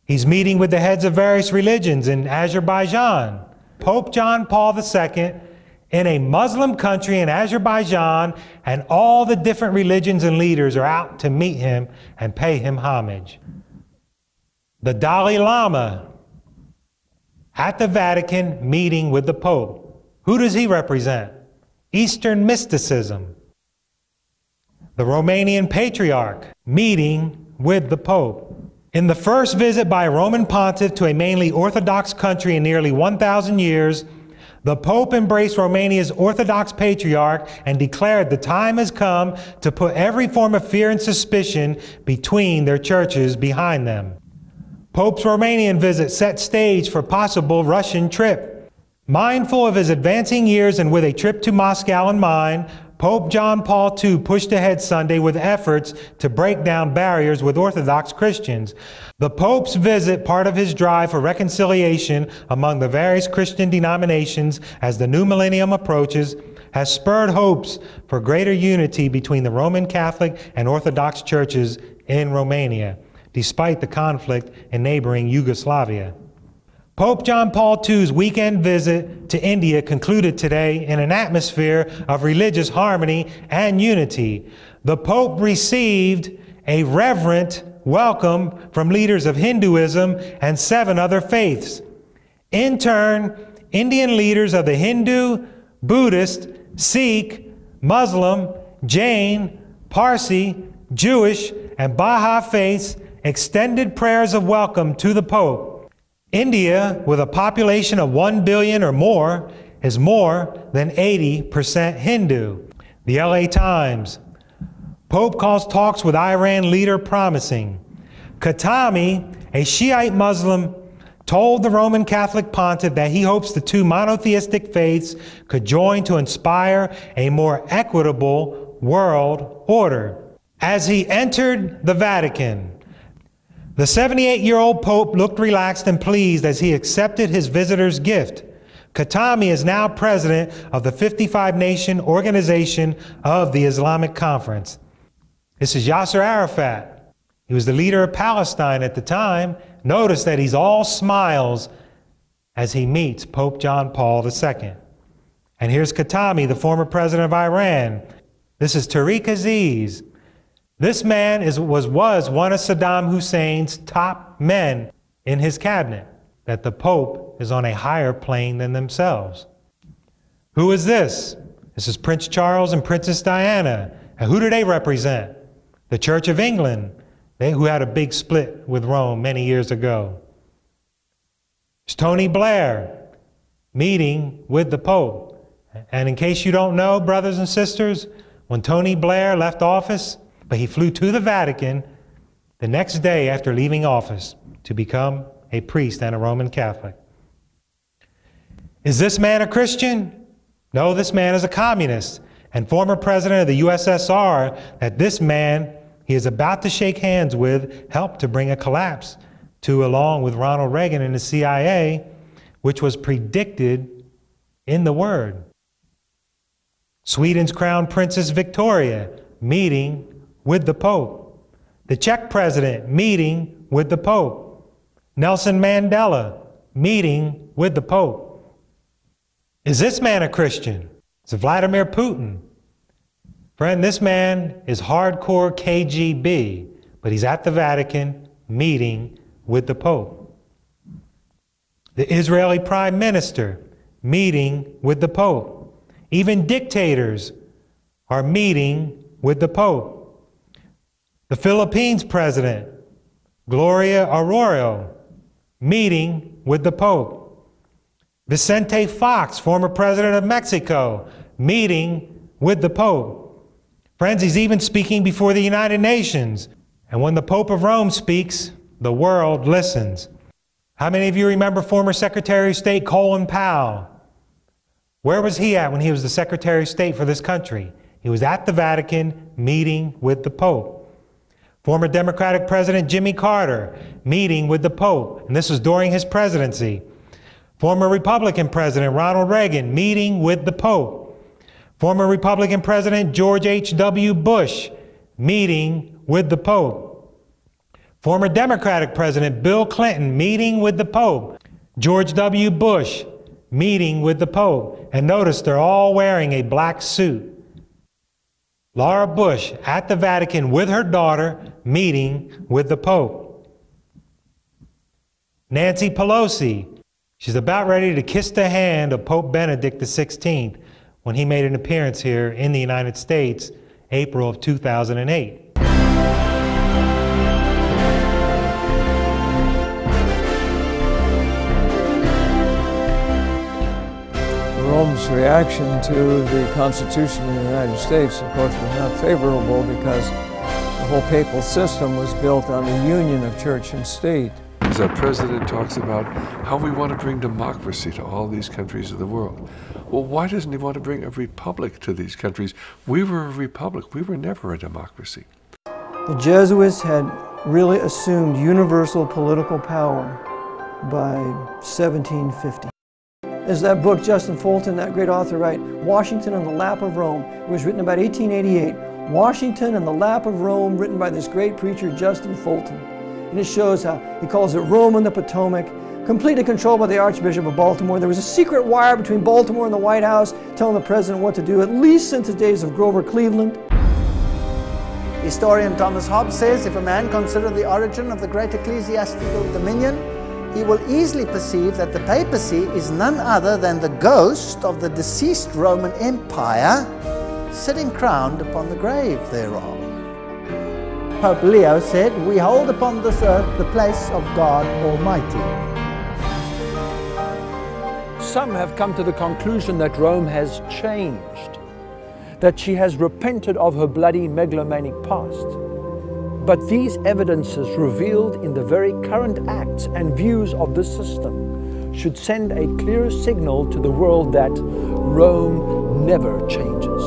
He's meeting with the heads of various religions in Azerbaijan. Pope John Paul II in a Muslim country in Azerbaijan, and all the different religions and leaders are out to meet him and pay him homage. The Dalai Lama at the Vatican meeting with the Pope. Who does he represent? Eastern mysticism. The Romanian Patriarch meeting with the Pope. In the first visit by a Roman pontiff to a mainly Orthodox country in nearly 1,000 years, the Pope embraced Romania's Orthodox Patriarch and declared the time has come to put every form of fear and suspicion between their churches behind them. Pope's Romanian visit set stage for possible Russian trip. Mindful of his advancing years and with a trip to Moscow in mind, Pope John Paul II pushed ahead Sunday with efforts to break down barriers with Orthodox Christians. The Pope's visit, part of his drive for reconciliation among the various Christian denominations as the new millennium approaches, has spurred hopes for greater unity between the Roman Catholic and Orthodox churches in Romania, despite the conflict in neighboring Yugoslavia. Pope John Paul II's weekend visit to India concluded today in an atmosphere of religious harmony and unity. The Pope received a reverent welcome from leaders of Hinduism and 7 other faiths. In turn, Indian leaders of the Hindu, Buddhist, Sikh, Muslim, Jain, Parsi, Jewish, and Baha'i faiths extended prayers of welcome to the Pope. India, with a population of 1 billion or more, is more than 80% Hindu. The LA Times. Pope calls talks with Iran leader promising. Khatami, a Shiite Muslim, told the Roman Catholic pontiff that he hopes the 2 monotheistic faiths could join to inspire a more equitable world order. As he entered the Vatican, the 78-year-old Pope looked relaxed and pleased as he accepted his visitor's gift. Khatami is now president of the 55-nation organization of the Islamic Conference. This is Yasser Arafat. He was the leader of Palestine at the time. Notice that he's all smiles as he meets Pope John Paul II. And here's Khatami, the former president of Iran. This is Tariq Aziz. This man was one of Saddam Hussein's top men in his cabinet, that the Pope is on a higher plane than themselves. Who is this? This is Prince Charles and Princess Diana. And who do they represent? The Church of England, who had a big split with Rome many years ago. It's Tony Blair meeting with the Pope. And in case you don't know, brothers and sisters, when Tony Blair left office, but he flew to the Vatican the next day after leaving office to become a priest and a Roman Catholic. Is this man a Christian? No, this man is a communist and former president of the USSR. That this man he is about to shake hands with helped to bring a collapse to, along with Ronald Reagan and the CIA, which was predicted in the Word. Sweden's Crown Princess Victoria meeting with the Pope. The Czech president meeting with the Pope. Nelson Mandela meeting with the Pope. Is this man a Christian? It's Vladimir Putin. Friend, this man is hardcore KGB, but he's at the Vatican meeting with the Pope. The Israeli Prime Minister meeting with the Pope. Even dictators are meeting with the Pope. The Philippines President, Gloria Arroyo, meeting with the Pope. Vicente Fox, former president of Mexico, meeting with the Pope. Friends, he's even speaking before the United Nations. And when the Pope of Rome speaks, the world listens. How many of you remember former Secretary of State Colin Powell? Where was he at when he was the Secretary of State for this country? He was at the Vatican meeting with the Pope. Former Democratic President Jimmy Carter meeting with the Pope, and this was during his presidency. Former Republican President Ronald Reagan meeting with the Pope. Former Republican President George H.W. Bush meeting with the Pope. Former Democratic President Bill Clinton meeting with the Pope. George W. Bush meeting with the Pope. And notice they're all wearing a black suit. Laura Bush at the Vatican with her daughter meeting with the Pope. Nancy Pelosi, she's about ready to kiss the hand of Pope Benedict XVI when he made an appearance here in the United States, April of 2008. Rome's reaction to the Constitution of the United States, of course, was not favorable because the whole papal system was built on the union of church and state. As our president talks about how we want to bring democracy to all these countries of the world. Well, why doesn't he want to bring a republic to these countries? We were a republic. We were never a democracy. The Jesuits had really assumed universal political power by 1750. There's that book, Justin Fulton, that great author, wrote, Washington on the Lap of Rome. It was written about 1888. Washington on the Lap of Rome, written by this great preacher, Justin Fulton. And it shows how he calls it Rome on the Potomac, completely controlled by the Archbishop of Baltimore. There was a secret wire between Baltimore and the White House telling the president what to do, at least since the days of Grover Cleveland. Historian Thomas Hobbes says, if a man consider the origin of the great ecclesiastical dominion, he will easily perceive that the papacy is none other than the ghost of the deceased Roman Empire sitting crowned upon the grave thereof. Pope Leo said, we hold upon this earth the place of God Almighty. Some have come to the conclusion that Rome has changed, that she has repented of her bloody megalomaniac past. But these evidences revealed in the very current acts and views of this system should send a clear signal to the world that Rome never changes.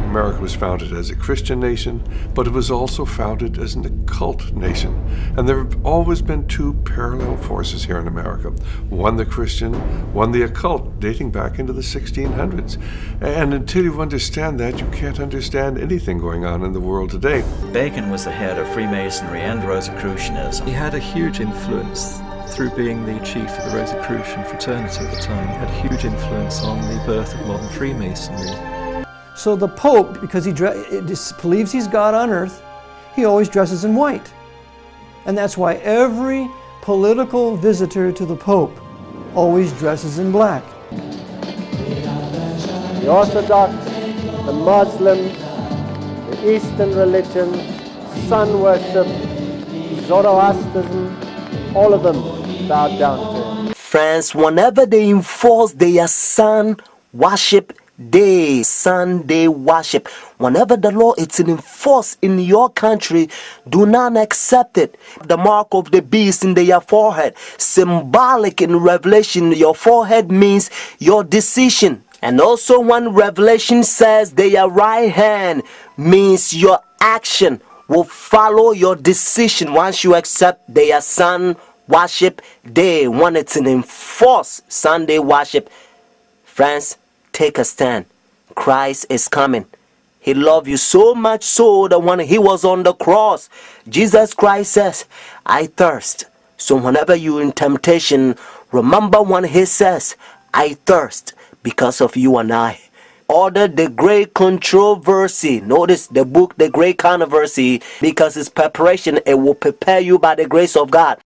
America was founded as a Christian nation, but it was also founded as an occult nation. And there have always been two parallel forces here in America. One the Christian, one the occult, dating back into the 1600s. And until you understand that, you can't understand anything going on in the world today. Bacon was the head of Freemasonry and Rosicrucianism. He had a huge influence through being the chief of the Rosicrucian fraternity at the time. He had huge influence on the birth of modern Freemasonry. So the Pope, because he believes he's God on earth, he always dresses in white. And that's why every political visitor to the Pope always dresses in black. The Orthodox, the Muslims, the Eastern religions, sun worship, Zoroastrianism, all of them bow down to him. Friends, whenever they enforce their sun worship day, Sunday worship, whenever the law is enforced in your country, do not accept it. The mark of the beast in their forehead, symbolic in Revelation, your forehead means your decision. And also when Revelation says their right hand means your action will follow your decision once you accept their sun worship day, when it's an enforced Sunday worship. Friends, take a stand. Christ is coming. He loved you so much so that when he was on the cross, Jesus Christ says, I thirst. So whenever you're in temptation, remember when he says, I thirst because of you and I. Order The Great Controversy. Notice the book, The Great Controversy, because it's preparation. It will prepare you by the grace of God.